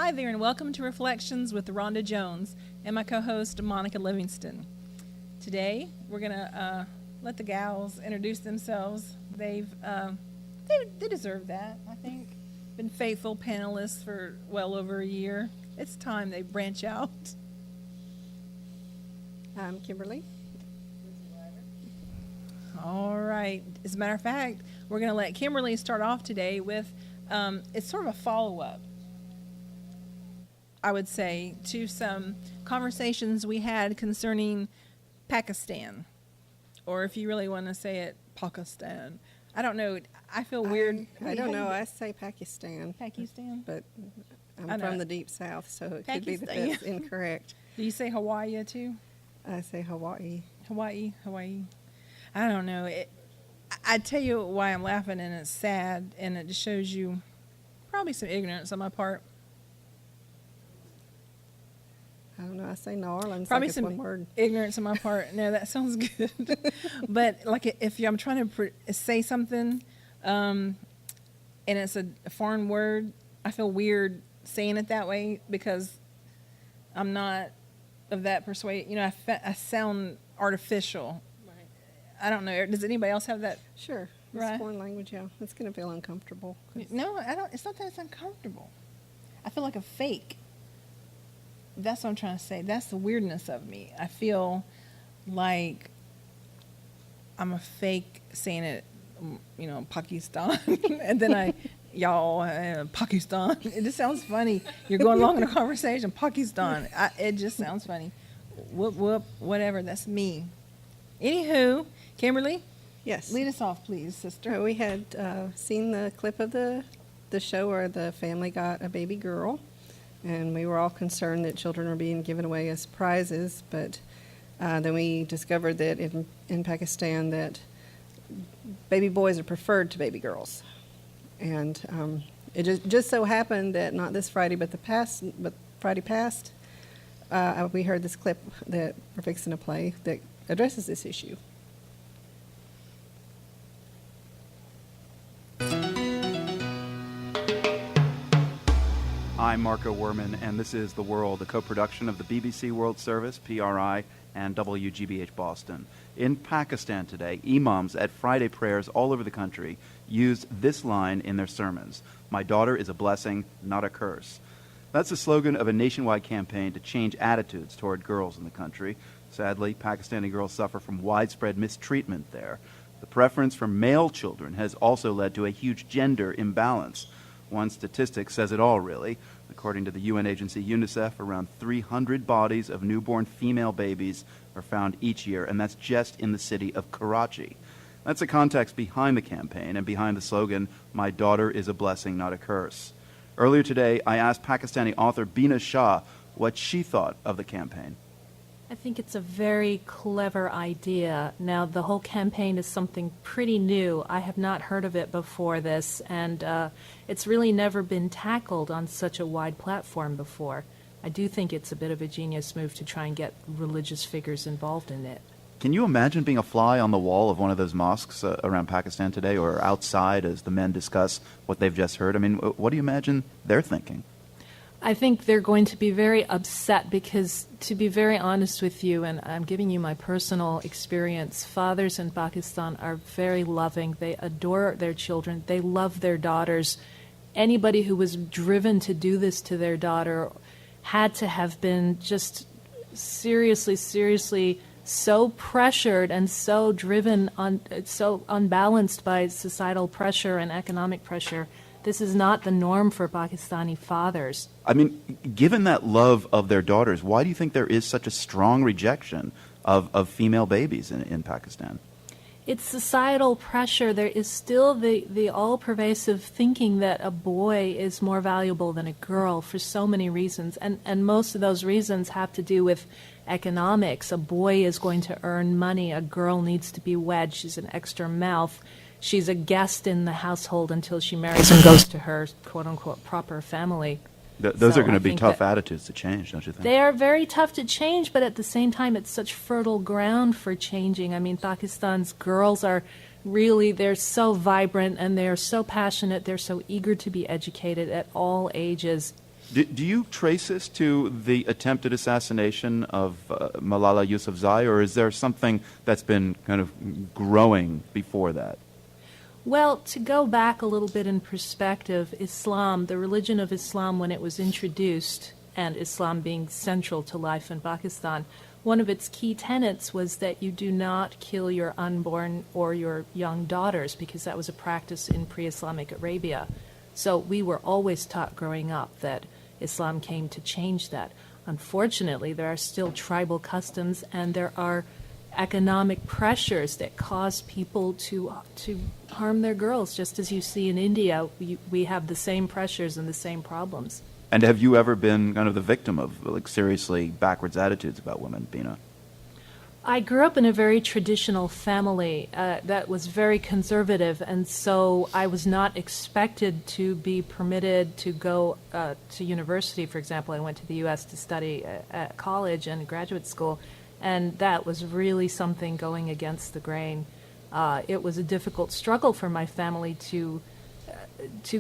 Hi there, and welcome to Reflections with Rhonda Jones and my co-host Monica Livingston. Today, we're gonna let the gals introduce themselves. They deserve that, I think. Been faithful panelists for well over a year. It's time they branch out. I'm Kimberly. All right. As a matter of fact, we're going to let Kimberly start off today with, it's sort of a follow-up, I would say, to some conversations we had concerning Pakistan. Or if you really want to say it, Pakistan. I don't know. I feel weird. I don't know. I say Pakistan. Pakistan? But I'm from the deep south, so it could be that Pakistan. that's incorrect. Do you say Hawaii too? I say Hawaii. Hawaii. I don't know. I tell you why I'm laughing, and it's sad, and it just shows you probably some ignorance on my part. I don't know. I say New Orleans. Probably like some one word. ignorance on my part. No, that sounds good. But like if I'm trying to say something, and it's a foreign word, I feel weird saying it that way because I'm not of that persuade. You know, I sound artificial. Right. I don't know. Does anybody else have that? Sure. It's Right. foreign language, yeah. It's going to feel uncomfortable. No, I don't. It's not that it's uncomfortable. I feel like a fake. That's what I'm trying to say. That's the weirdness of me. I feel like I'm a fake saying it, you know, Pakistan. And then Pakistan. It just sounds funny. You're going along in a conversation, Pakistan. It just sounds funny. Whoop, whoop, whatever. That's me. Anywho, Kimberly? Yes. Lead us off, please, sister. We had seen the clip of the show where the family got a baby girl, and we were all concerned that children were being given away as prizes, but then we discovered that in Pakistan that baby boys are preferred to baby girls. And it just so happened that not this Friday, but Friday past, we heard this clip that we're fixing to play that addresses this issue. I'm Marco Werman, and this is The World, a co-production of the BBC World Service, PRI, and WGBH Boston. In Pakistan today, imams at Friday prayers all over the country used this line in their sermons: "My daughter is a blessing, not a curse." That's the slogan of a nationwide campaign to change attitudes toward girls in the country. Sadly, Pakistani girls suffer from widespread mistreatment there. The preference for male children has also led to a huge gender imbalance. One statistic says it all, really. According to the UN agency UNICEF, around 300 bodies of newborn female babies are found each year, and that's just in the city of Karachi. That's the context behind the campaign and behind the slogan, "My daughter is a blessing, not a curse." Earlier today, I asked Pakistani author Bina Shah what she thought of the campaign. I think it's a very clever idea. Now, the whole campaign is something pretty new. I have not heard of it before this, and it's really never been tackled on such a wide platform before. I do think it's a bit of a genius move to try and get religious figures involved in it. Can you imagine being a fly on the wall of one of those mosques around Pakistan today, or outside as the men discuss what they've just heard? I mean, what do you imagine they're thinking? I think they're going to be very upset because, to be very honest with you, and I'm giving you my personal experience, fathers in Pakistan are very loving. They adore their children. They love their daughters. Anybody who was driven to do this to their daughter had to have been just seriously so pressured and so driven on, so unbalanced by societal pressure and economic pressure. This is not the norm for Pakistani fathers. I mean, given that love of their daughters, why do you think there is such a strong rejection of female babies in Pakistan? It's societal pressure. There is still the all-pervasive thinking that a boy is more valuable than a girl for so many reasons. And most of those reasons have to do with economics. A boy is going to earn money. A girl needs to be wed. She's an extra mouth. She's a guest in the household until she marries and goes to her quote-unquote proper family. Those are going to be tough attitudes to change, don't you think? They are very tough to change, but at the same time, it's such fertile ground for changing. I mean, Pakistan's girls are really, they're so vibrant and they're so passionate. They're so eager to be educated at all ages. Do you trace this to the attempted assassination of Malala Yousafzai, or is there something that's been kind of growing before that? Well, to go back a little bit in perspective, Islam, the religion of Islam, when it was introduced, and Islam being central to life in Pakistan, one of its key tenets was that you do not kill your unborn or your young daughters, because that was a practice in pre-Islamic Arabia. So we were always taught growing up that Islam came to change that. Unfortunately, there are still tribal customs, and there are economic pressures that cause people to harm their girls, just as you see in India. We have the same pressures and the same problems. And have you ever been kind of the victim of like seriously backwards attitudes about women, Bina? I grew up in a very traditional family that was very conservative, and so I was not expected to be permitted to go to university, for example. I went to the U.S. to study at college and graduate school, and that was really something going against the grain. It was a difficult struggle for my family to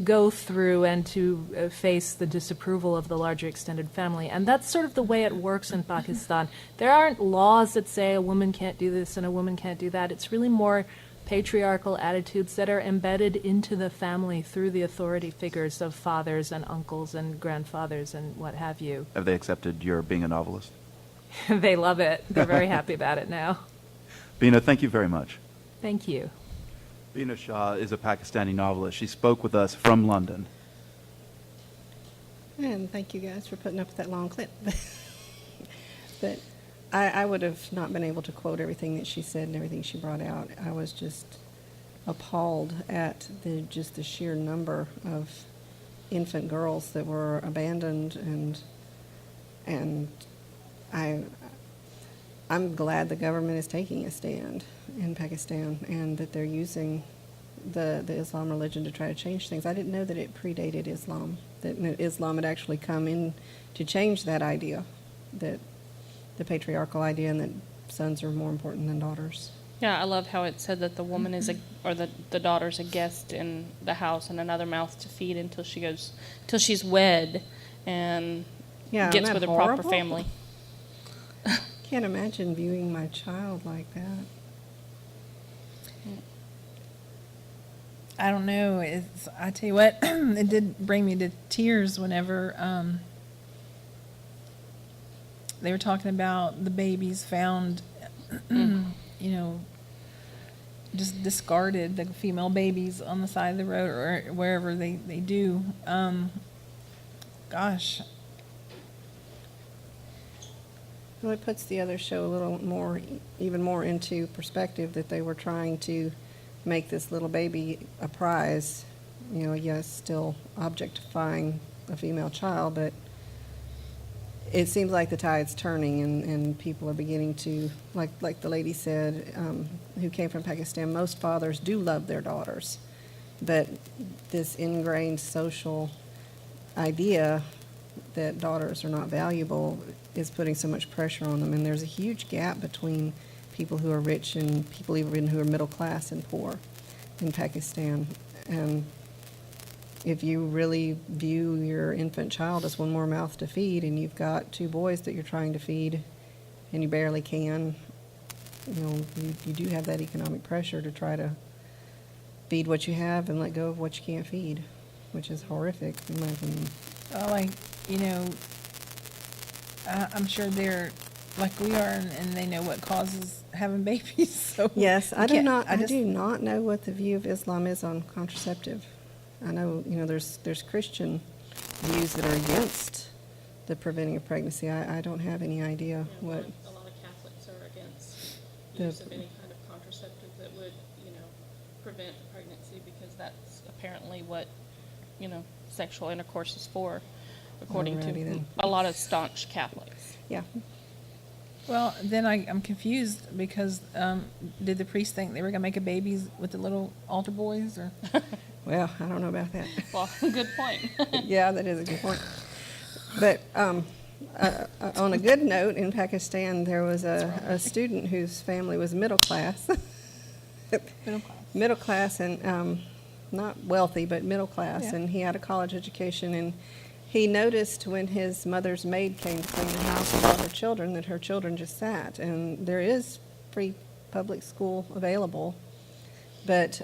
go through and to face the disapproval of the larger extended family. And that's sort of the way it works in Pakistan. There aren't laws that say a woman can't do this and a woman can't do that. It's really more patriarchal attitudes that are embedded into the family through the authority figures of fathers and uncles and grandfathers and what have you. Have they accepted your being a novelist? They love it. They're very happy about it now. Bina, thank you very much. Thank you. Bina Shah is a Pakistani novelist. She spoke with us from London. And thank you guys for putting up with that long clip. But I would have not been able to quote everything that she said and everything she brought out. I was just appalled at the sheer number of infant girls that were abandoned, and I'm glad the government is taking a stand in Pakistan and that they're using the Islam religion to try to change things. I didn't know that it predated Islam, that Islam had actually come in to change that idea, that the patriarchal idea, and that sons are more important than daughters. Yeah, I love how it said that the woman is the daughter's a guest in the house and another mouth to feed until she's wed and gets isn't that with a horrible? proper family. Can't imagine viewing my child like that. I don't know. I tell you what, it did bring me to tears whenever they were talking about the babies found, just discarded, the female babies on the side of the road or wherever they do. Gosh. Well, it puts the other show a little more, even more into perspective, that they were trying to make this little baby a prize. Yes, still objectifying a female child, but it seems like the tide's turning, and people are beginning to, like the lady said, who came from Pakistan, most fathers do love their daughters, but this ingrained social idea that daughters are not valuable is putting so much pressure on them, and there's a huge gap between people who are rich and people even who are middle class and poor in Pakistan. And if you really view your infant child as one more mouth to feed, and you've got two boys that you're trying to feed and you barely can, you do have that economic pressure to try to feed what you have and let go of what you can't feed, which is horrific in my opinion. I'm sure they're like we are, and they know what causes having babies. So Yes, I do just not know what the view of Islam is on contraceptive. I know, there's Christian views that are against the preventing of pregnancy. I don't have any idea what. A lot of Catholics are against The- use of any kind of contraceptive that would, prevent pregnancy, because that's apparently what, sexual intercourse is for, according Alrighty to then. a lot of staunch Catholics. Yeah. Well, then I'm confused because did the priest think they were going to make a babies with the little altar boys? Or Well, I don't know about that. Well, good point. Yeah, that is a good point. But on a good note, in Pakistan, there was a student whose family was middle class. Middle class and not wealthy, but middle class. Yeah. And he had a college education, and he noticed when his mother's maid came to clean the house with all her children that her children just sat. And there is free public school available. But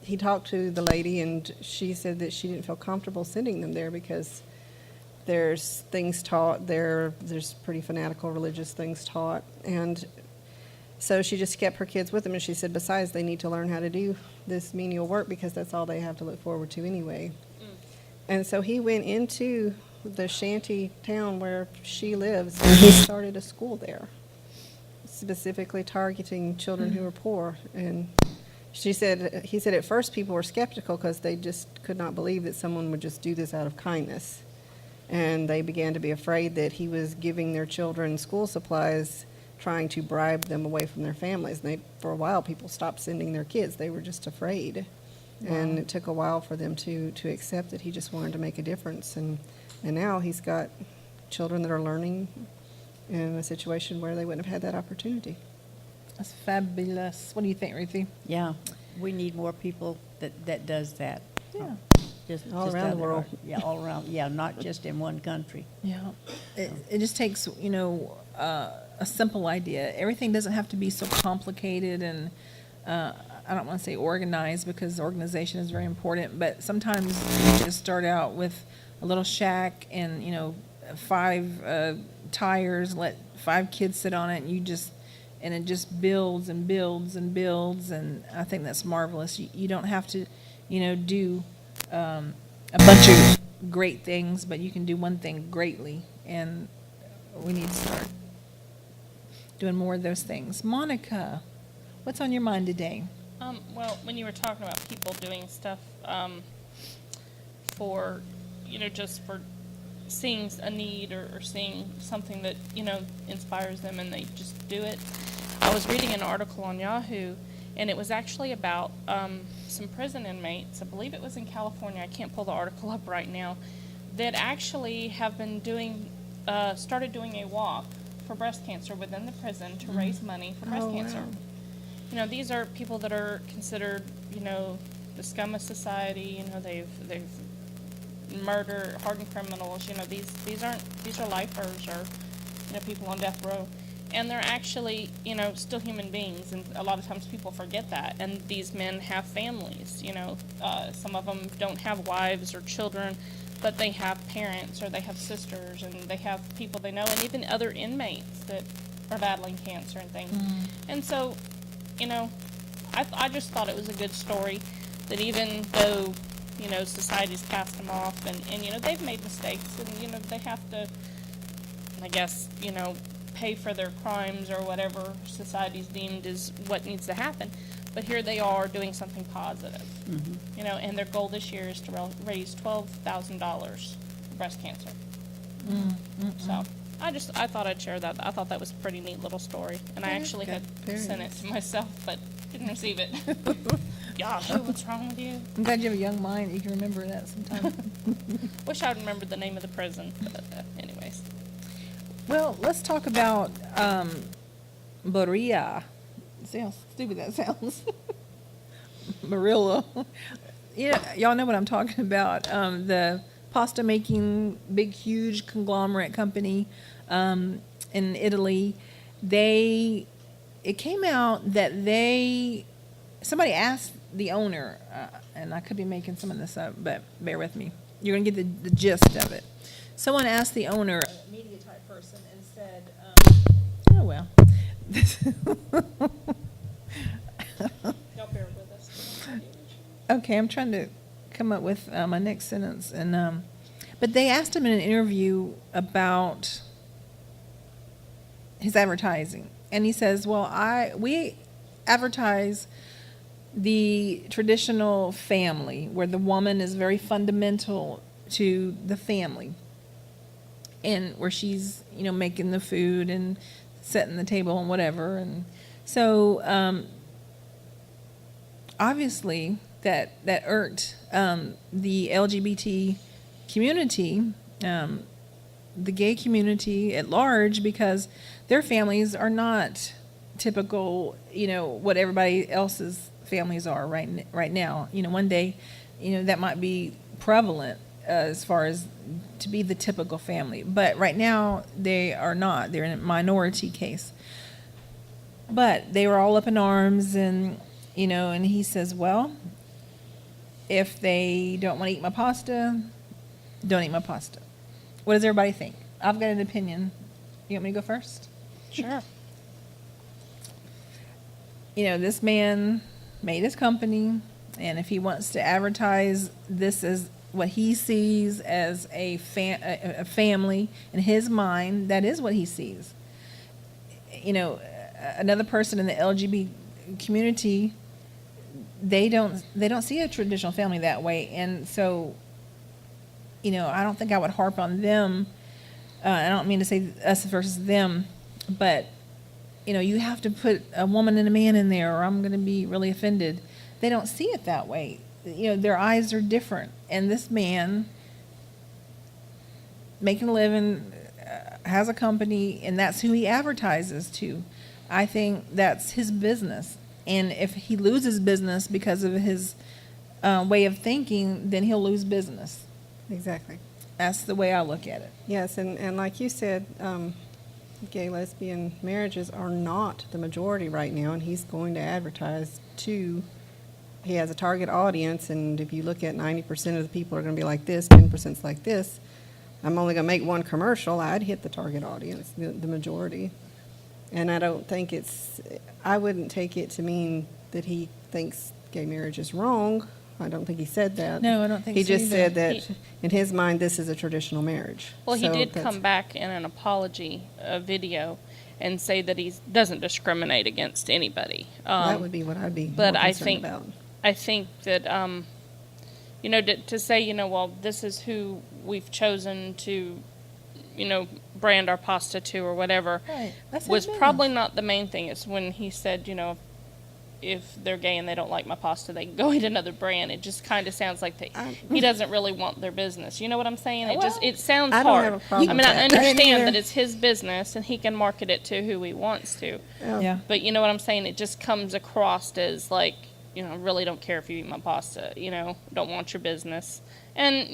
he talked to the lady, and she said that she didn't feel comfortable sending them there because there's things taught there. There's pretty fanatical religious things taught. And so she just kept her kids with them. And she said, besides, they need to learn how to do this menial work because that's all they have to look forward to anyway. And so he went into the shanty town where she lives, and he started a school there, specifically targeting children who are poor. And he said at first people were skeptical because they just could not believe that someone would just do this out of kindness. And they began to be afraid that he was giving their children school supplies, trying to bribe them away from their families. And for a while, people stopped sending their kids. They were just afraid. Wow. And it took a while for them to accept that he just wanted to make a difference. And now he's got children that are learning in a situation where they wouldn't have had that opportunity. That's fabulous. What do you think, Ruthie? Yeah, we need more people that does that. Yeah. Just All around the other world. art. Yeah, all around. Yeah, not just in one country. Yeah. It just takes, a simple idea. Everything doesn't have to be so complicated and I don't want to say organized because organization is very important, but sometimes you just start out with a little shack and, 5 tires, let 5 kids sit on it, and it just builds and builds and builds, and I think that's marvelous. You don't have to, do a bunch of great things, but you can do one thing greatly, and we need to start doing more of those things. Monica, what's on your mind today? Well, when you were talking about people doing stuff for, just for seeing a need or seeing something that, inspires them and they just do it, I was reading an article on Yahoo, and it was actually about some prison inmates, I believe it was in California, I can't pull the article up right now, that actually have been started doing a walk for breast cancer within the prison to raise money for breast cancer. Wow. These are people that are considered, the scum of society. They've murdered, hardened criminals. These are lifers or, people on death row, and they're actually, still human beings. And a lot of times people forget that. And these men have families. Some of them don't have wives or children, but they have parents or they have sisters and they have people they know, and even other inmates that are battling cancer and things. And so, I just thought it was a good story that even though, society's cast them off and they've made mistakes and, they have to, I guess, pay for their crimes or whatever society's deemed is what needs to happen. But here they are doing something positive, and their goal this year is to raise $12,000 for breast cancer. So I thought I'd share that. I thought that was a pretty neat little story, and I actually had sent it to myself, but didn't receive it. Gosh, what's wrong with you? I'm glad you have a young mind. You can remember that sometime. Wish I would remembered the name of the prison, but anyways. Well, let's talk about Berea. See how stupid that sounds. Marillo. Y'all know what I'm talking about. The pasta making big, huge conglomerate company in Italy. It came out that somebody asked the owner, and I could be making some of this up, but bear with me. You're going to get the gist of it. Someone asked the owner, a media type person, and said, oh, well. Y'all bear with us. Okay, I'm trying to come up with my next sentence. But they asked him in an interview about his advertising. And he says, well, we advertise the traditional family where the woman is very fundamental to the family and where she's, making the food and setting the table and whatever. And so obviously that irked the LGBT community, the gay community at large, because their families are not typical, what everybody else's families are right now. One day, that might be prevalent as far as to be the typical family. But right now, they are not. They're in a minority case. But they were all up in arms, and, and he says, well, if they don't want to eat my pasta, don't eat my pasta. What does everybody think? I've got an opinion. You want me to go first? Sure. This man made his company, and if he wants to advertise this as what he sees as a family in his mind, that is what he sees. Another person in the LGBT community, they don't see a traditional family that way, and so, I don't think I would harp on them. I don't mean to say us versus them, but you have to put a woman and a man in there, or I'm going to be really offended. They don't see it that way. Their eyes are different. And this man, making a living, has a company, and that's who he advertises to. I think that's his business. And if he loses business because of his way of thinking, then he'll lose business. Exactly. That's the way I look at it. Yes, and like you said, gay lesbian marriages are not the majority right now, and he's going to advertise to. He has a target audience, and if you look at 90% of the people are going to be like this, 10% like this. I'm only going to make one commercial. I'd hit the target audience, the majority, and I don't think I wouldn't take it to mean that he thinks gay marriage is wrong. I don't think he said that. No, I don't think he so just either. said that in his mind this is a traditional marriage. Well, he So did that's- come back in an apology video and say that he doesn't discriminate against anybody. That would be what I'd be but more I concerned think about. I think that to say well, this is who we've chosen to brand our pasta to or whatever Right. That's was his probably business. not the main thing. It's when he said if they're gay and they don't like my pasta, they can go eat another brand. It just kind of sounds like he doesn't really want their business. You know what I'm saying? It sounds I don't hard. have a problem I mean, with I that. understand either. that it's his business and he can market it to who he wants to. Yeah. But you know what I'm saying? It just comes across as like, really don't care if you eat my pasta. Don't want your business. And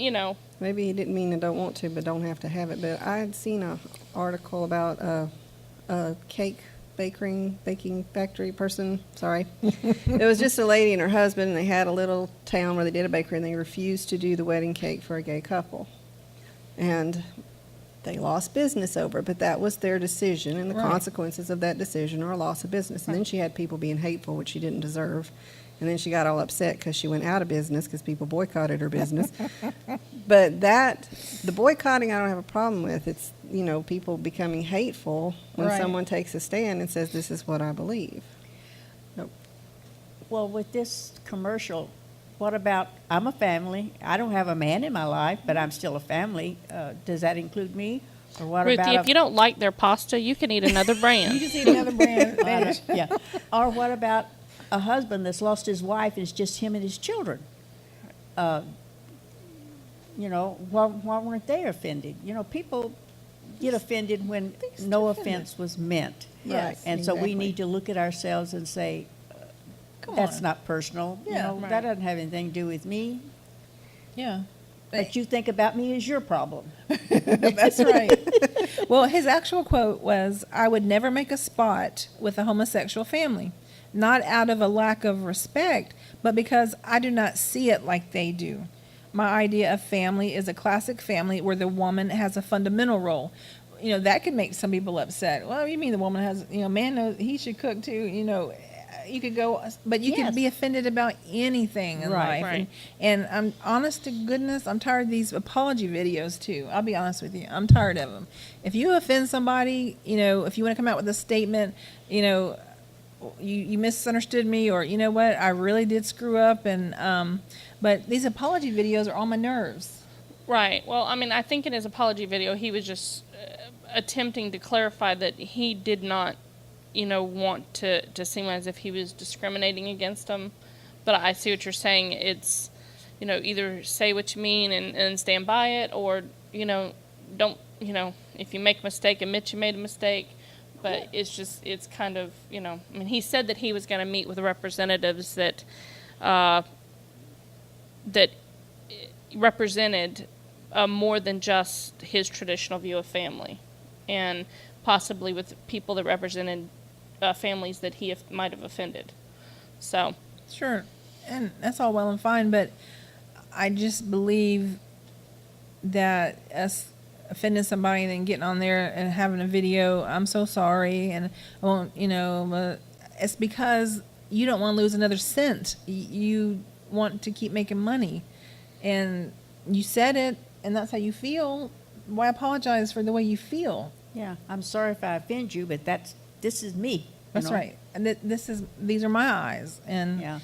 Maybe he didn't mean to don't want to, but don't have to have it. But I had seen an article about a cake baking factory person. Sorry. It was just a lady and her husband, and they had a little town where they did a bakery, and they refused to do the wedding cake for a gay couple. And they lost business over it, but that was their decision, and the Right. consequences of that decision are a loss of business. And then she had people being hateful, which she didn't deserve. And then she got all upset because she went out of business because people boycotted her business. But the boycotting I don't have a problem with. It's, people becoming hateful when Right. someone takes a stand and says, this is what I believe. Well, with this commercial, what about, I'm a family. I don't have a man in my life, but I'm still a family. Does that include me? Or what Ruthie, about if you don't like their pasta, you can eat another brand. You just eat another brand. yeah. Or what about a husband that's lost his wife and it's just him and his children? Why weren't they offended? People get offended when no offense was meant. Yes, And so we exactly. need to look at ourselves and say, Come that's on. not personal. Yeah. Right. That doesn't have anything to do with me. Yeah. But you think about me as your problem. That's right. Well, his actual quote was, I would never make a spot with a homosexual family, not out of a lack of respect, but because I do not see it like they do. My idea of family is a classic family where the woman has a fundamental role. That could make some people upset. Well, you mean the woman has, man knows he should cook too, you could go, but you Yes. can be offended about anything in Right. life. Right. And I'm honest to goodness, I'm tired of these apology videos too. I'll be honest with you. I'm tired of them. If you offend somebody, if you want to come out with a statement, you misunderstood me, or you know what, I really did screw up, and but these apology videos are on my nerves. Right. Well, I mean, I think in his apology video, he was just attempting to clarify that he did not, want to seem as if he was discriminating against them. But I see what you're saying. It's, either say what you mean and stand by it, or, don't, if you make a mistake, admit you made a mistake. But it's kind of, I mean, he said that he was going to meet with representatives that represented more than just his traditional view of family, and possibly with people that represented families that he might have offended. So, Sure, and that's all well and fine, but I just believe that us offending somebody and then getting on there and having a video, I'm so sorry, and I won't, it's because you don't want to lose another cent. You want to keep making money, and you said it, and that's how you feel. Why apologize for the way you feel? Yeah, I'm sorry if I offend you, but this is me. you That's know? right. And these are my eyes. And, Yeah.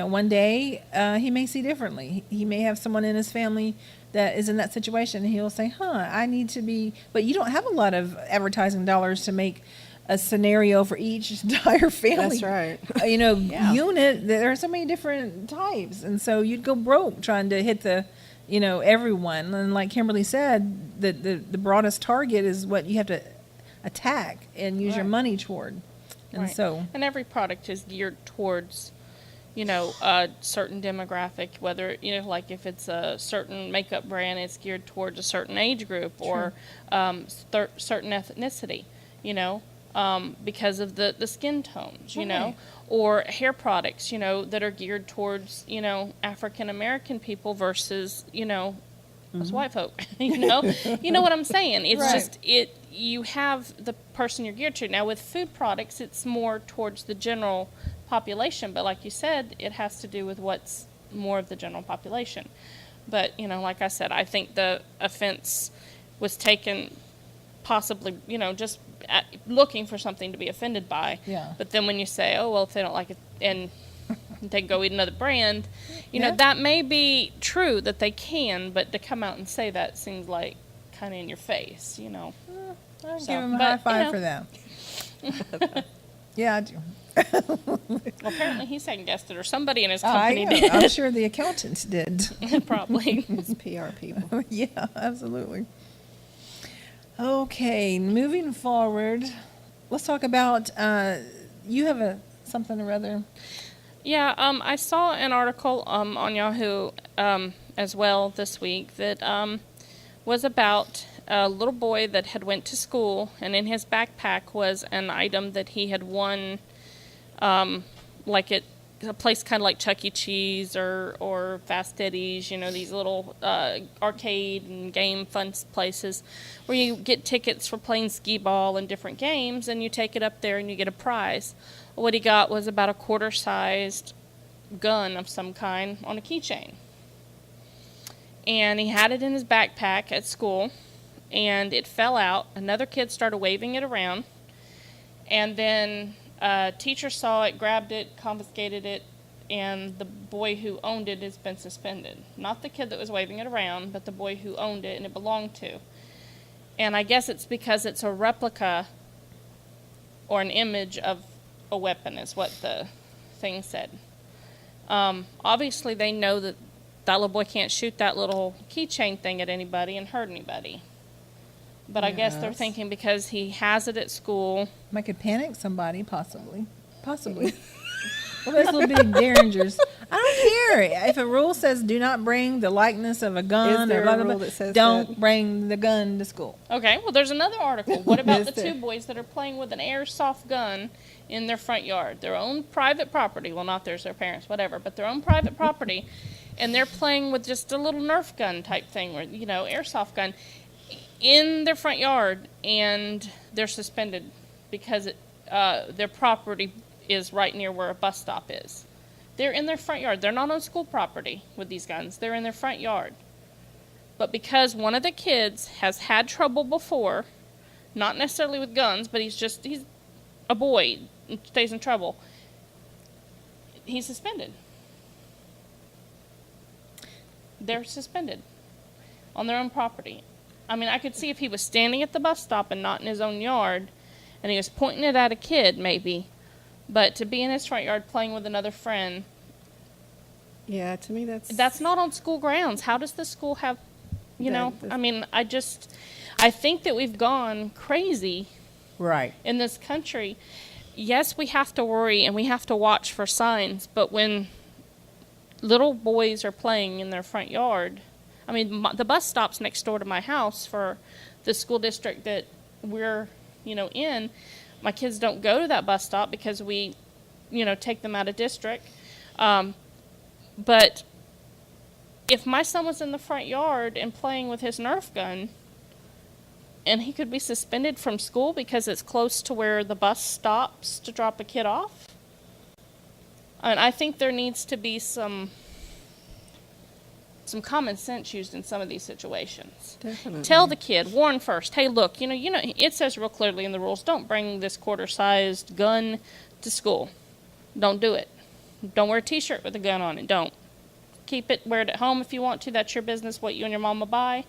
one day he may see differently. He may have someone in his family that is in that situation, and he'll say, I need to be, but you don't have a lot of advertising dollars to make a scenario for each entire family. That's right. Yeah. Unit. There are so many different types. And so you'd go broke trying to hit everyone. And like Kimberly said, the broadest target is what you have to attack and use your Right. money toward. And right. so, and every product is geared towards, a certain demographic, whether, like if it's a certain makeup brand, it's geared towards a certain age group or certain ethnicity, because of the skin tones, Right. or hair products, that are geared towards, African American people versus, us white folk, you know what I'm saying? It's Right. just, you have the person you're geared to. Now with food products, it's more towards the general population, but like you said, it has to do with what's more of the general population. But, like I said, I think the offense was taken possibly, just looking for something to be offended by. Yeah. But then when you say, oh, well, if they don't like it, and they go eat another brand, Yeah. that may be true that they can, but to come out and say that seems like kind of in your face, I'll So, give him a but, high five for that. Yeah, I do. Well, apparently he second-guessed it, or somebody in his I company know. did. I'm sure the accountants did. Probably. It's PR people. Yeah, absolutely. Okay, moving forward, let's talk about, you have something or other. Yeah, I saw an article on Yahoo as well this week that was about a little boy that had went to school, and in his backpack was an item that he had won, like at a place kind of like Chuck E. Cheese or Fast Eddie's, these little arcade and game fun places where you get tickets for playing skee ball and different games, and you take it up there and you get a prize. What he got was about a quarter-sized gun of some kind on a keychain. And he had it in his backpack at school, and it fell out. Another kid started waving it around, and then a teacher saw it, grabbed it, confiscated it, and the boy who owned it has been suspended. Not the kid that was waving it around, but the boy who owned it and it belonged to. And I guess it's because it's a replica or an image of a weapon, is what the thing said. Obviously, they know that little boy can't shoot that little keychain thing at anybody and hurt anybody. But I guess they're Yes. thinking because he has it at school. Might could panic somebody, possibly. Well, there's little bitty derringers. I don't care. If a rule says do not bring the likeness of a gun Is there or blah, a blah, blah, rule that says don't that? bring the gun to school. Okay, well, there's another article. What about Is the there? two boys that are playing with an airsoft gun in their front yard? Their own private property. Well, not theirs, their parents, whatever, but their own private property. And they're playing with just a little Nerf gun type thing, where, airsoft gun, in their front yard, and they're suspended because their property is right near where a bus stop is. They're in their front yard. They're not on school property with these guns. They're in their front yard. But because one of the kids has had trouble before, not necessarily with guns, but he's a boy and stays in trouble, he's suspended. They're suspended on their own property. I mean, I could see if he was standing at the bus stop and not in his own yard, and he was pointing it at a kid, maybe. But to be in his front yard playing with another friend, Yeah, to me that's not on school grounds. How does the school have, That- I mean, I think that we've gone crazy Right. in this country. Yes, we have to worry and we have to watch for signs, but when little boys are playing in their front yard, I mean, the bus stops next door to my house for the school district that we're, in. My kids don't go to that bus stop because we, take them out of district. But if my son was in the front yard and playing with his Nerf gun, and he could be suspended from school because it's close to where the bus stops to drop a kid off, and I think there needs to be some common sense used in some of these situations. Definitely. Tell the kid, warn first. Hey, look, it says real clearly in the rules, don't bring this quarter-sized gun to school. Don't do it. Don't wear a T-shirt with a gun on it. Don't. Keep it, wear it at home if you want to. That's your business, what you and your mama buy.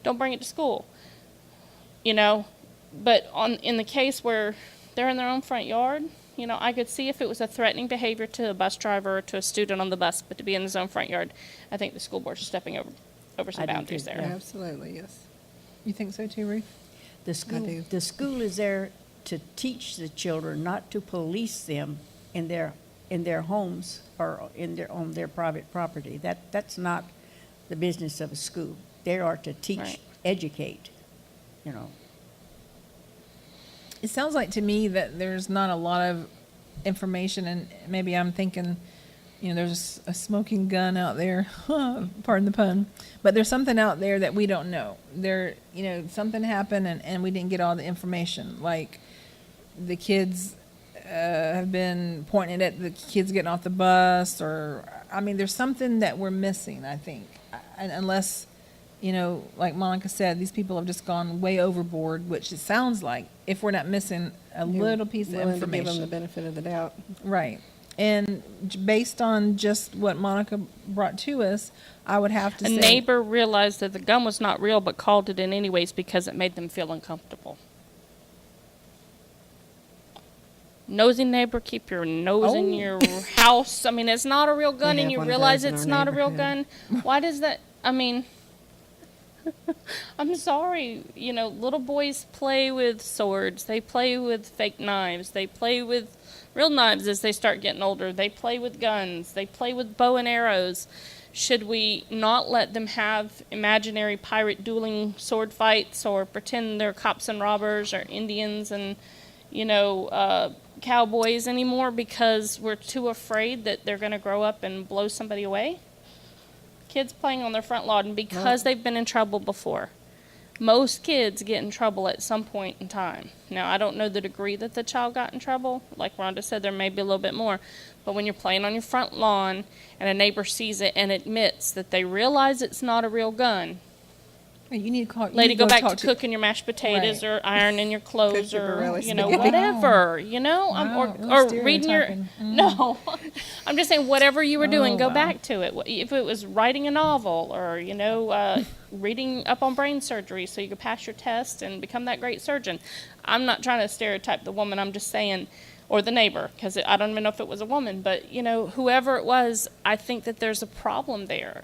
Don't bring it to school. But in the case where they're in their own front yard, I could see if it was a threatening behavior to a bus driver or to a student on the bus, but to be in his own front yard, I think the school board's stepping over some I do boundaries too. there. Absolutely, yes. You think so too, Ruth? do. The school is there to teach the children, not to police them in their homes or on their private property. That's not the business of a school. They are to teach, Right. educate, It sounds like to me that there's not a lot of information, and maybe I'm thinking, there's a smoking gun out there, pardon the pun, but there's something out there that we don't know. Something happened and we didn't get all the information. Like the kids have been pointing at the kids getting off the bus, there's something that we're missing, I think, and unless, like Monica said, these people have just gone way overboard, which it sounds like, if we're not missing a little piece of Willing to information. give them the benefit of the doubt. Right. And based on just what Monica brought to us, I would have to A say... neighbor realized that the gun was not real, but called it in anyways because it made them feel uncomfortable. Nosy neighbor, keep your nose in your house. It's not a real gun, We and have you one of realize those in it's our not a real gun. neighborhood. Why does that? I'm sorry. Little boys play with swords. They play with fake knives. They play with real knives as they start getting older. They play with guns. They play with bow and arrows. Should we not let them have imaginary pirate dueling sword fights or pretend they're cops and robbers or Indians and, cowboys anymore because we're too afraid that they're going to grow up and blow somebody away? Kids playing on their front lawn because they've been in trouble before. Most kids get in trouble at some point in time. Now, I don't know the degree that the child got in trouble. Like Rhonda said, there may be a little bit more. But when you're playing on your front lawn and a neighbor sees it and admits that they realize it's not a real gun, You need to call... lady, you go back talk to cooking your mashed potatoes Right. or ironing your clothes Cook your or, Borelli spaghetti. whatever, Wow, or real reading your... stereotyping. No. I'm just saying whatever you were doing, go wow. back to it. If it was writing a novel or, reading up on brain surgery so you could pass your test and become that great surgeon. I'm not trying to stereotype the woman. I'm just saying... or the neighbor, because I don't even know if it was a woman, but, whoever it was, I think that there's a problem there.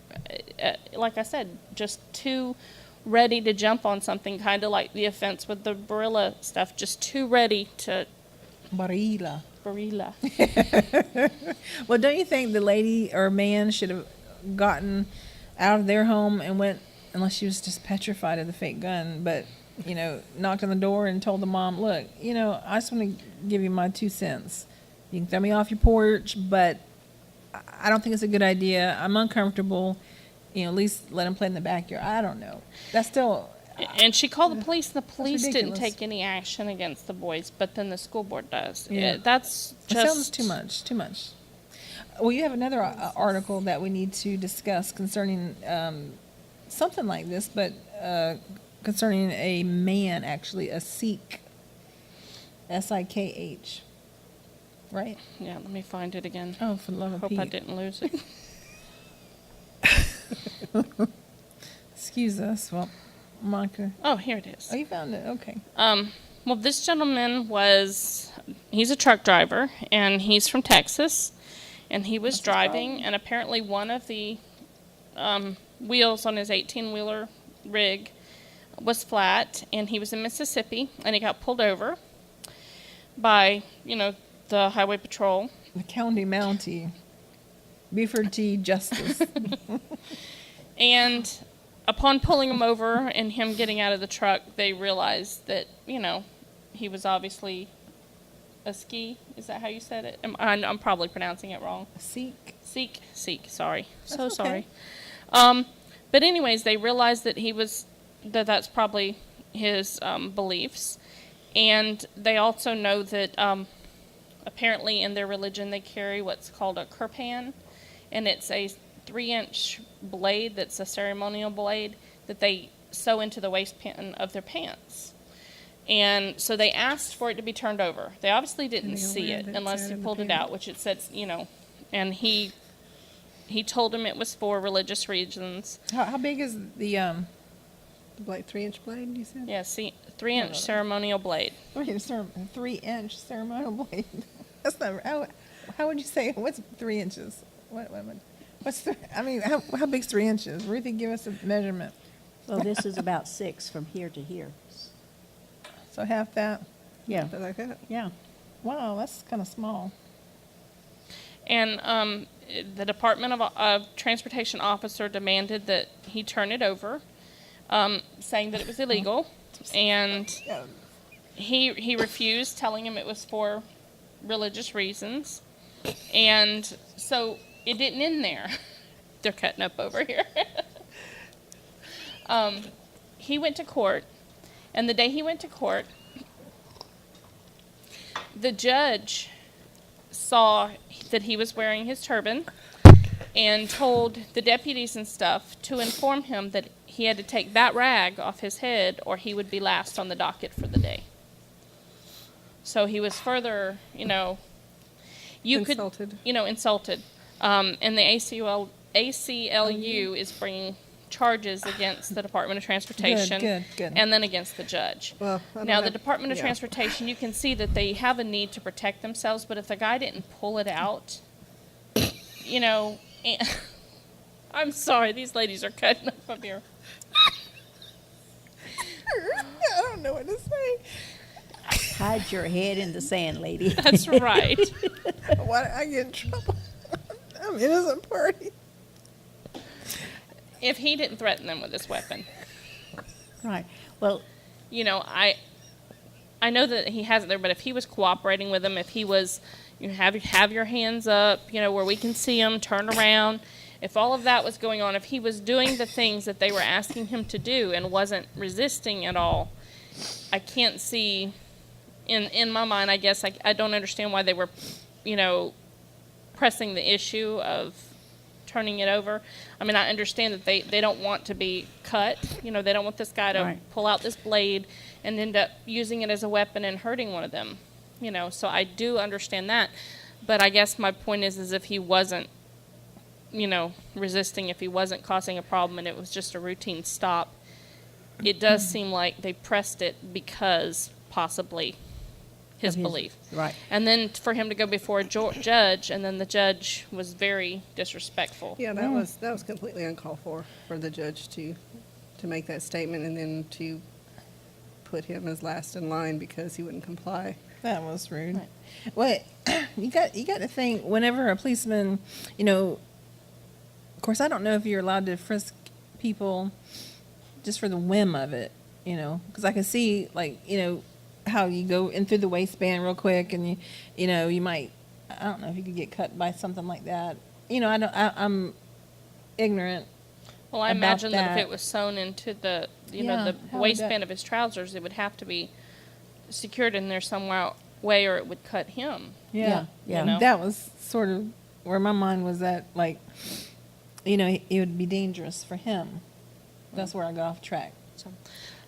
Like I said, just too ready to jump on something, kind of like the offense with the Barilla stuff, just too ready to... Barilla. Barilla. Well, don't you think the lady or man should have gotten out of their home and went, unless she was just petrified of the fake gun, but... knocked on the door and told the mom, look, I just want to give you my 2 cents. You can throw me off your porch, but I don't think it's a good idea. I'm uncomfortable. At least let him play in the backyard. I don't know. That's still... And she called the police, and the police didn't ridiculous. take any action against the boys, but then the school board does. Yeah. That's It just... sounds too much. Well, you have another article that we need to discuss concerning something like this, but concerning a man, actually, a Sikh, S-I-K-H, right? Yeah, let me find it again. Oh, for the love of Hope I Pete. didn't lose it. Excuse us. Well, Monica. Oh, here it is. Oh, you found it. Okay. Well, this gentleman he's a truck driver, and he's from Texas, and he was driving, and apparently one of the wheels on his 18-wheeler rig was flat, and he was in Mississippi, and he got pulled over by, the highway patrol. The county Mountie. Buford T. Justice. And upon pulling him over and him getting out of the truck, they realized that, he was obviously a ski. Is that how you said it? I'm probably pronouncing it wrong. Seek. Seek, sorry. So That's okay. sorry. But anyways, they realized that that's probably his beliefs. And they also know that apparently in their religion they carry what's called a kirpan, and it's a 3-inch blade that's a ceremonial blade that they sew into the waistband of their pants. And so they asked for it to be turned over. They obviously didn't they see aware it that unless it's he out of the pulled it pant? out, which it said, and he told him it was for religious reasons. How big is the The 3-inch blade, you said? Yeah, see, 3-inch ceremonial blade. 3-inch ceremonial blade? That's not how would you say what's 3 inches? What's how big's 3 inches? Ruthie, give us a measurement. Well, this is about 6 from here to here. So half that. Yeah, Something like that? yeah. Wow, that's kind of small. And the Department of Transportation officer demanded that he turn it over, saying that it was illegal. And he refused, telling him it was for religious reasons. And so it didn't end there. They're cutting up over here. He went to court, and the day he went to court, the judge saw that he was wearing his turban and told the deputies and stuff to inform him that he had to take that rag off his head or he would be last on the docket for the day. So he was further, Insulted. insulted. And the ACLU is bringing charges against the Department of Transportation Good. and then against the judge. Well, I don't Now, the have- Department of yeah. Transportation, you can see that they have a need to protect themselves, but if the guy didn't pull it out, I'm sorry, these ladies are cutting up here. I don't know what to say. Hide your head in the sand, lady. That's right. Why did I get in trouble? I'm innocent party. If he didn't threaten them with his weapon, Right. Well, I know that he has it there, but if he was cooperating with them, if he was, have your hands up, where we can see him, turn around, if all of that was going on, if he was doing the things that they were asking him to do and wasn't resisting at all, I can't see, in my mind, I guess, I don't understand why they were, pressing the issue of turning it over. I mean, I understand that they don't want to be cut. They don't want this guy to Right. pull out this blade and end up using it as a weapon and hurting one of them. So I do understand that. But I guess my point is if he wasn't, resisting, if he wasn't causing a problem and it was just a routine stop, it does seem like they pressed it because possibly his Of his- belief. right. And then for him to go before a judge, and then the judge was very disrespectful. Yeah, that was completely uncalled for the judge to make that statement and then to put him as last in line because he wouldn't comply. That was rude. Right. Well, you got to think whenever a policeman, of course, I don't know if you're allowed to frisk people just for the whim of it, because I can see how you go in through the waistband real quick and you might, I don't know if you could get cut by something like that. I'm ignorant. Well, I about imagine that if that. it was sewn into the, Yeah, the how would waistband that- of his trousers, it would have to be secured in there some way, or it would cut him. Yeah. That was sort of where my mind was at. It would be dangerous for him. That's where I got off track. So,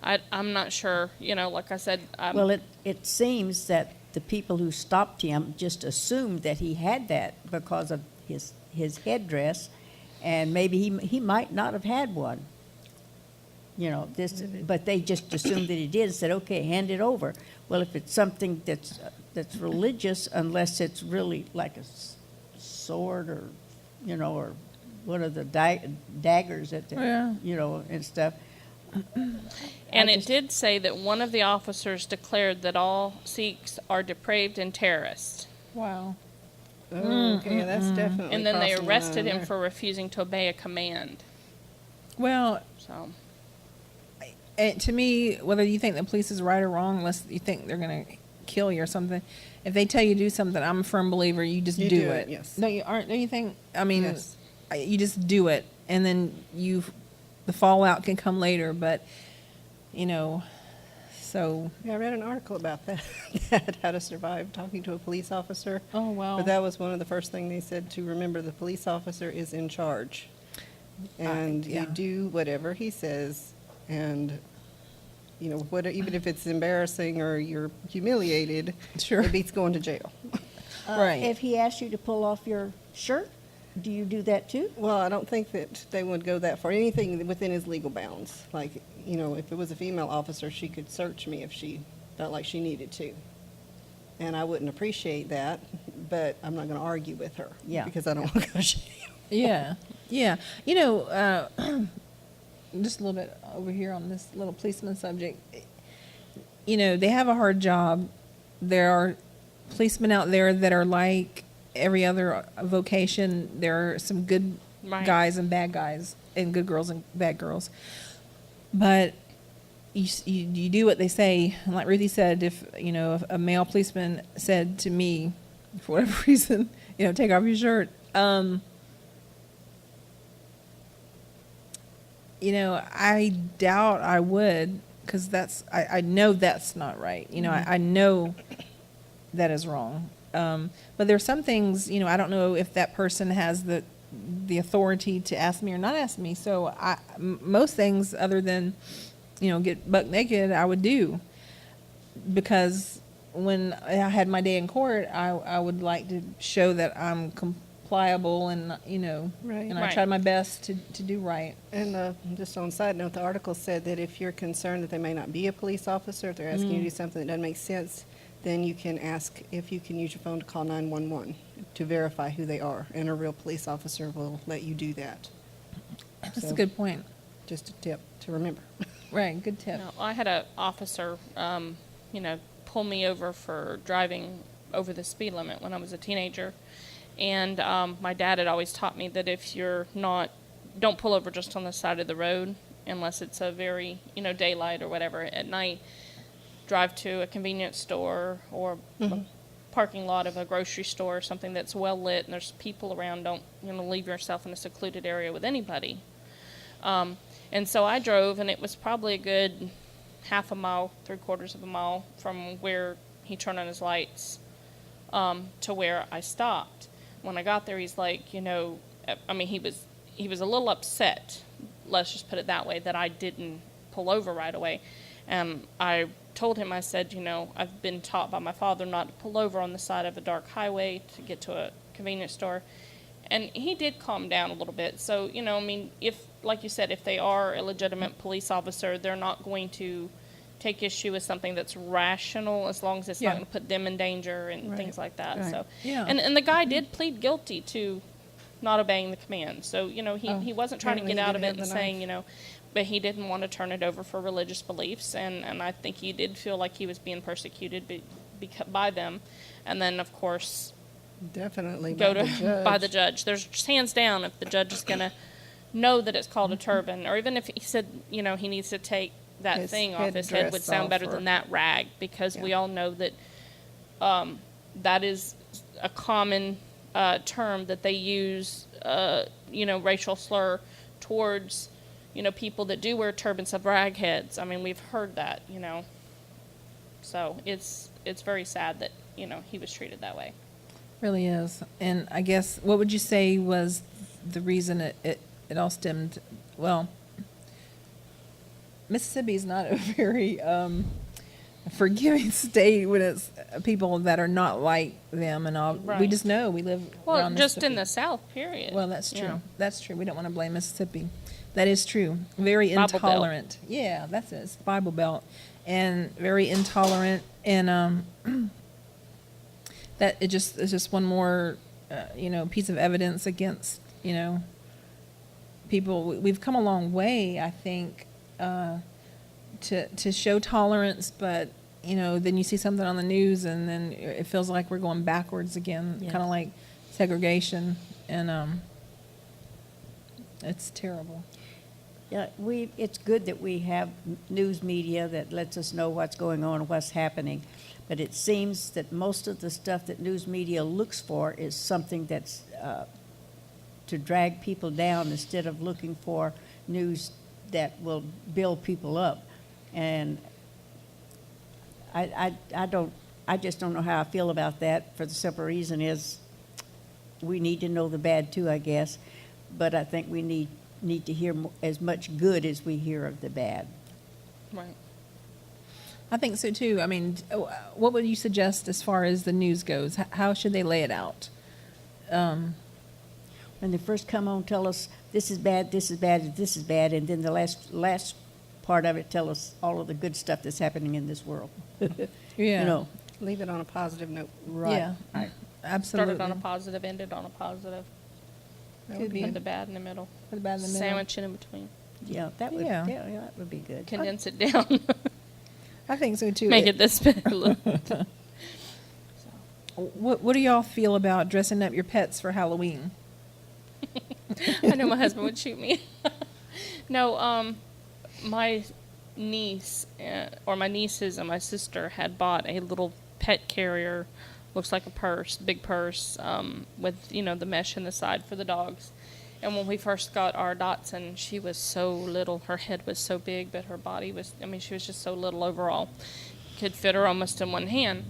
I'm not sure. Like I said, well, it seems that the people who stopped him just assumed that he had that because of his headdress, and maybe he might not have had one. But they just assumed that he did and said, okay, hand it over. Well, if it's something that's religious, unless it's really like a sword or, or one of the daggers that, Yeah. and stuff. and I it just- did say that one of the officers declared that all Sikhs are depraved and terrorists. Wow. Oh, okay, that's definitely. And then they crossing the arrested line him there. for refusing to obey a command. Well, So, and to me, whether you think the police is right or wrong, unless you think they're going to kill you or something, if they tell you to do something, I'm a firm believer you just You do do it. it, yes. Don't you think? I mean, Yes. you just do it, and then the fallout can come later. But so Yeah, I read an article about that, that how to survive talking to a police officer. oh wow. But that was one of the first thing they said, to remember the police officer is in charge. And yeah. you do whatever he says, and, even if it's embarrassing or you're humiliated, Sure. it beats going to jail. Right. If he asks you to pull off your shirt, do you do that too? Well, I don't think that they would go that far. Anything within his legal bounds. Like, if it was a female officer, she could search me if she felt like she needed to. And I wouldn't appreciate that, but I'm not going to argue with her. Yeah. Because I don't want to go to jail. Yeah, yeah. Just a little bit over here on this little policeman subject. They have a hard job. There are policemen out there that are like every other vocation. There are some good Right. guys and bad guys, and good girls and bad girls. But you do what they say. And like Ruthie said, if a male policeman said to me, for whatever reason, take off your shirt. I doubt I would, because I know that's not right. I know that is wrong. But there's some things, I don't know if that person has the authority to ask me or not ask me. So most things other than, get buck naked, I would do. Because when I had my day in court, I would like to show that I'm pliable and, Right. and I Right. tried my best to do right. And just on a side note, the article said that if you're concerned that they may not be a police officer, if they're asking you to do something that doesn't make sense, then you can ask if you can use your phone to call 911 to verify who they are, and a real police officer will let you do that. That's So, a good point. Just a tip to remember. Right, good tip. no, I had a officer, pull me over for driving over the speed limit when I was a teenager. And my dad had always taught me that if you're not, don't pull over just on the side of the road unless it's a very, daylight or whatever at night. Drive to a convenience store or a parking lot of a grocery store or something that's well lit and there's people around. Don't, leave yourself in a secluded area with anybody. And so I drove, and it was probably a good half a mile, 3/4 of a mile from where he turned on his lights to where I stopped. When I got there, he's like, he was a little upset, let's just put it that way, that I didn't pull over right away. And I told him, I said, I've been taught by my father not to pull over on the side of a dark highway to get to a convenience store. And he did calm down a little bit. So, if, like you said, if they are a legitimate police officer, they're not going to take issue with something that's rational as long as it's Yeah. not going to put them in danger and Right. things like that. Right. So, Yeah. and the guy did plead guilty to not obeying the command. So, he wasn't trying to Apparently get he out did of it have and the saying, but he didn't want to turn it over for religious beliefs. And I think he did feel like he was being persecuted by them. And then, of course, Definitely go by to the judge. by the judge. There's just hands down if the judge is going to know that it's called a turban, or even if he said, he needs to take that His thing off his head would headdress sound off, better or- than that rag, because we Yeah. all know that that is a common term that they use, racial slur towards, people that do wear turbans of rag heads. I mean, we've heard that, So it's very sad that, he was treated that way. Really is. And I guess, what would you say was the reason it all stemmed? Well, Mississippi's not a very forgiving state when it's people that are not like them and all. We Right. just know we live Well, around just in Mississippi. the South, period. Well, that's true. Yeah. That's true. We don't want to blame Mississippi. That is true. Very Bible Belt. intolerant. Yeah, that's it. It's Bible Belt. And very intolerant. And that it's just one more, piece of evidence against, people. We've come a long way, I think, to show tolerance, but, then you see something on the news and then it feels like we're going backwards again, Yes. kind of like segregation. And it's terrible. Yeah, it's good that we have news media that lets us know what's going on and what's happening. But it seems that most of the stuff that news media looks for is something that's to drag people down instead of looking for news that will build people up. And I just don't know how I feel about that, for the simple reason is we need to know the bad too, I guess. But I think we need to hear as much good as we hear of the bad. Right. I think so too. I mean, what would you suggest as far as the news goes? How should they lay it out? When they first come on, tell us this is bad, this is bad, this is bad, and then the last part of it tell us all of the good stuff that's happening in this world. Yeah. You know, Leave it on a positive note. right. Yeah. Right. Absolutely. Started on a positive, ended on a positive. That Could would be. Put the bad in the middle. Put the bad in the middle. Sandwich it in between. Yeah, that would Yeah. that would be good. Condense it down. I think so too. Make it this big. a little bit. What do y'all feel about dressing up your pets for Halloween? I know my husband would shoot me. No, my niece, or my nieces and my sister had bought a little pet carrier, looks like a purse, big purse, with, the mesh in the side for the dogs. And when we first got our Dotson, she was so little. Her head was so big, but her body was, she was just so little overall. Could fit her almost in one hand.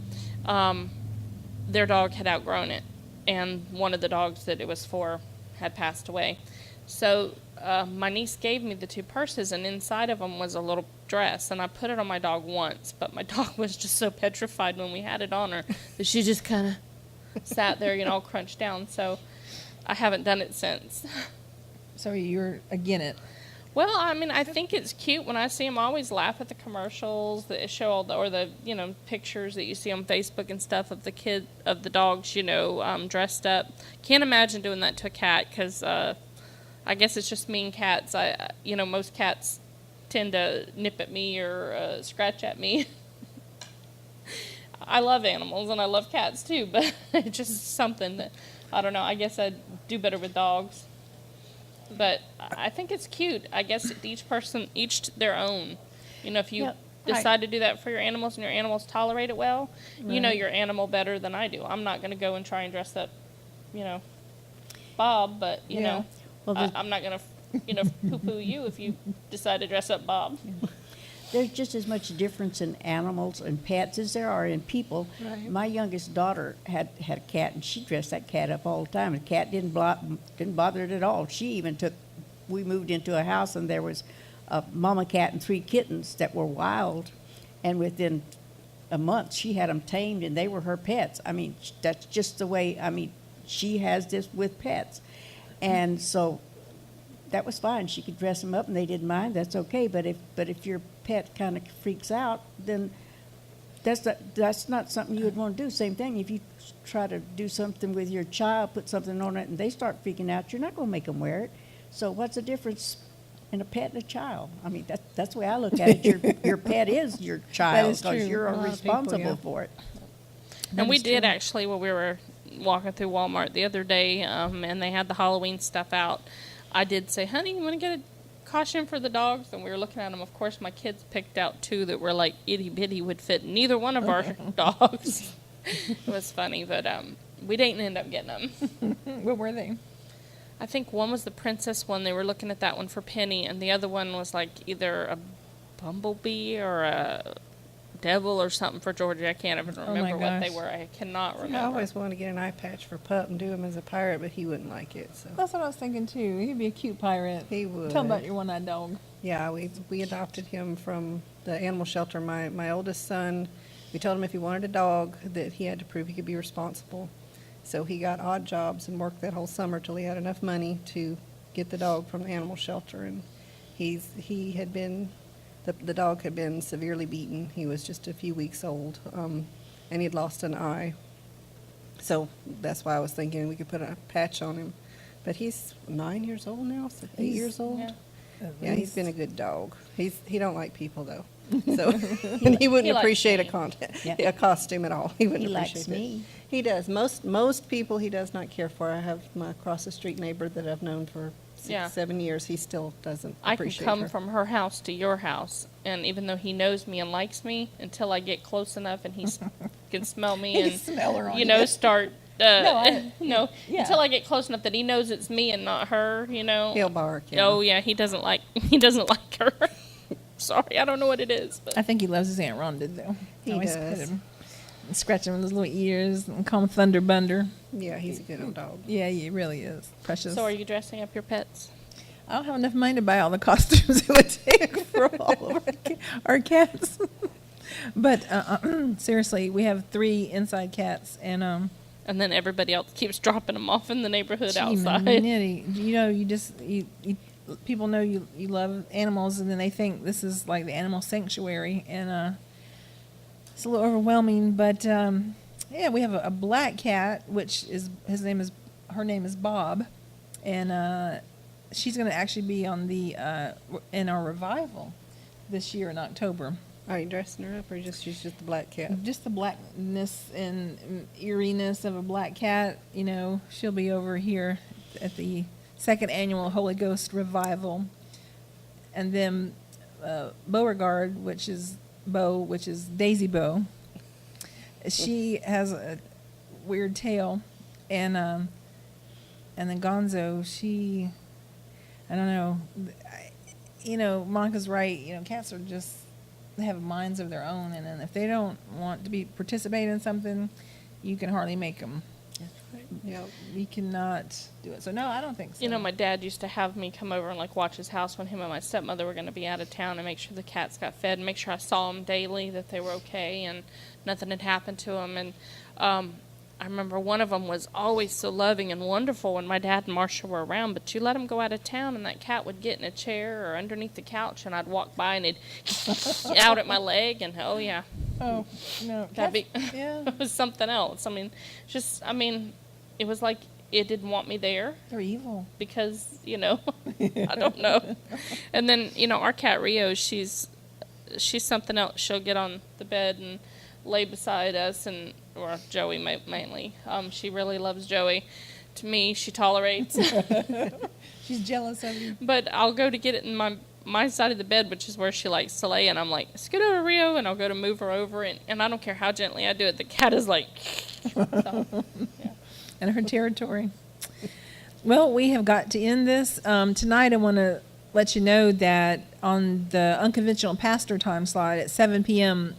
Their dog had outgrown it, and one of the dogs that it was for had passed away. So my niece gave me the two purses, and inside of them was a little dress, and I put it on my dog once, but my dog was just so petrified when we had it on her that she just kind of sat there, all crunched down. So I haven't done it since. So you're again it. Well, I think it's cute when I see them. I always laugh at the commercials that show all the pictures that you see on Facebook and stuff of the dogs, dressed up. Can't imagine doing that to a cat because I guess it's just mean cats. Most cats tend to nip at me or scratch at me. I love animals and I love cats too, but it's just something that, I don't know, I guess I'd do better with dogs. But I think it's cute. I guess each their own. If you decide to do that for your animals and your animals tolerate it well, you know your animal better than I do. I'm not going to go and try and dress up, Bob, but, Well, I'm not going to, poo-poo you if you decide to dress up Bob. there's just as much difference in animals and pets as there are in people. Right. My youngest daughter had a cat, and she dressed that cat up all the time. The cat didn't bother it at all. She even we moved into a house, and there was a mama cat and 3 kittens that were wild, and within a month she had them tamed, and they were her pets. That's just the way, she has this with pets. And so that was fine. She could dress them up, and they didn't mind. That's okay. But if your pet kind of freaks out, then that's not something you would want to do. Same thing. If you try to do something with your child, put something on it, and they start freaking out, you're not going to make them wear it. So what's the difference in a pet and a child? That's the way I look at it. Your pet is your child is true. because you're A lot of people, responsible yeah. for it. And we is did true. actually, when we were walking through Walmart the other day, and they had the Halloween stuff out, I did say, honey, you want to get a costume for the dogs? And we were looking at them. Of course, my kids picked out 2 that were like itty-bitty, would fit neither one of our dogs. It was funny, but we didn't end up getting them. What were they? I think one was the princess one. They were looking at that one for Penny, and the other one was like either a bumblebee or a devil or something for Georgie. I can't even Oh my remember what they gosh. were. I cannot remember. I always wanted to get an eye patch for Pup and do him as a pirate, but he wouldn't like it. So That's what I was thinking too. He'd be a cute pirate. he would. Tell him about your one-eyed dog. Yeah, we adopted him from the animal shelter. My oldest son, we told him if he wanted a dog that he had to prove he could be responsible. So he got odd jobs and worked that whole summer till he had enough money to get the dog from the animal shelter. And he had been, the dog had been severely beaten. He was just a few weeks old, and he'd lost an eye. So that's why I was thinking we could put a patch on him. But he's 9 years old now, so 8 years old. Yeah. Yeah, he's been a good dog. He don't like people though, so and he wouldn't He likes appreciate me. a costume at all. He wouldn't He likes appreciate it. me. He does. Most people he does not care for. I have my across the street neighbor that I've known for Yeah. 7 years, he still doesn't I can appreciate come her. from her house to your house, and even though he knows me and likes me, until I get close enough and can smell me He and can smell her on you know you. start. No, yeah. until I get close enough that he knows it's me and not her. He'll bark. Yeah. Oh yeah, he doesn't like her. Sorry, I don't know what it is, but I think he loves his Aunt Rhonda, though. He Always does. pet him, and scratch him with his little ears and call him Thunder Bunder. Yeah, he's a good old dog. Yeah, he really is. Precious. so are you dressing up your pets? I don't have enough money to buy all the costumes it would take for all of our cats. But seriously, we have 3 inside cats, and And then everybody else keeps dropping them off in the neighborhood gee, outside. Nitty, you know, you people know you love animals, and then they think this is like the animal sanctuary, and it's a little overwhelming. But yeah, we have a black cat, which is her name is Bob, and she's going to actually be on the in our revival this year in October. Are you dressing her up, or she's just the black cat? Just the blackness and eeriness of a black cat. You know, she'll be over here at the 2nd annual Holy Ghost revival, and then Beauregard, which is Daisy Bow. She has a weird tail, and then Gonzo, I don't know. You know, Monica's right. You know, cats are just, they have minds of their own, and then if they don't want to participate in something, you can hardly make them. Yep. We cannot do it. So no, I don't think so. You know, my dad used to have me come over and like watch his house when him and my stepmother were going to be out of town, and make sure the cats got fed and make sure I saw them daily, that they were okay and nothing had happened to them. And I remember one of them was always so loving and wonderful when my dad and Marcia were around, but you let him go out of town and that cat would get in a chair or underneath the couch, and I'd walk by and it'd out at my leg, and oh yeah, Oh no, that'd be yeah, it was something else. It was like it didn't want me there they're evil. because, I don't know. And then, our cat Rio, she's something else. She'll get on the bed and lay beside us, or Joey mainly. She really loves Joey. To me, she tolerates. She's jealous of you. But I'll go to get it in my side of the bed, which is where she likes to lay, and I'm like, scoot over, Rio, and I'll go to move her over, and I don't care how gently I do it. The cat is like, so, yeah. And her territory. Well, we have got to end this. Tonight I want to let you know that on the Unconventional Pastor time slot at 7 p.m.,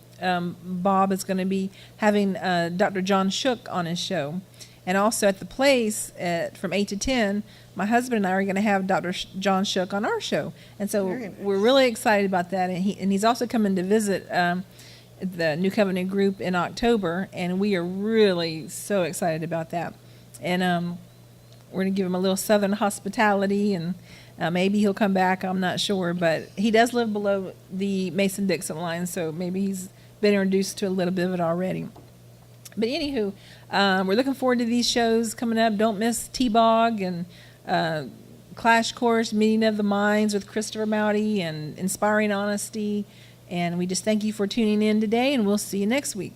Bob is going to be having Dr. John Shook on his show. And also at the place from 8 to 10, my husband and I are going to have Dr. John Shook on our show. And so Very nice. we're really excited about that. And he's also coming to visit the New Covenant group in October, and we are really so excited about that. And we're going to give him a little southern hospitality, and maybe he'll come back. I'm not sure, but he does live below the Mason-Dixon line, so maybe he's been introduced to a little bit of it already. But anywho, we're looking forward to these shows coming up. Don't miss T-Bog and Clash Course, Meeting of the Minds with Christopher Mowdy, and Inspiring Honesty. And we just thank you for tuning in today, and we'll see you next week.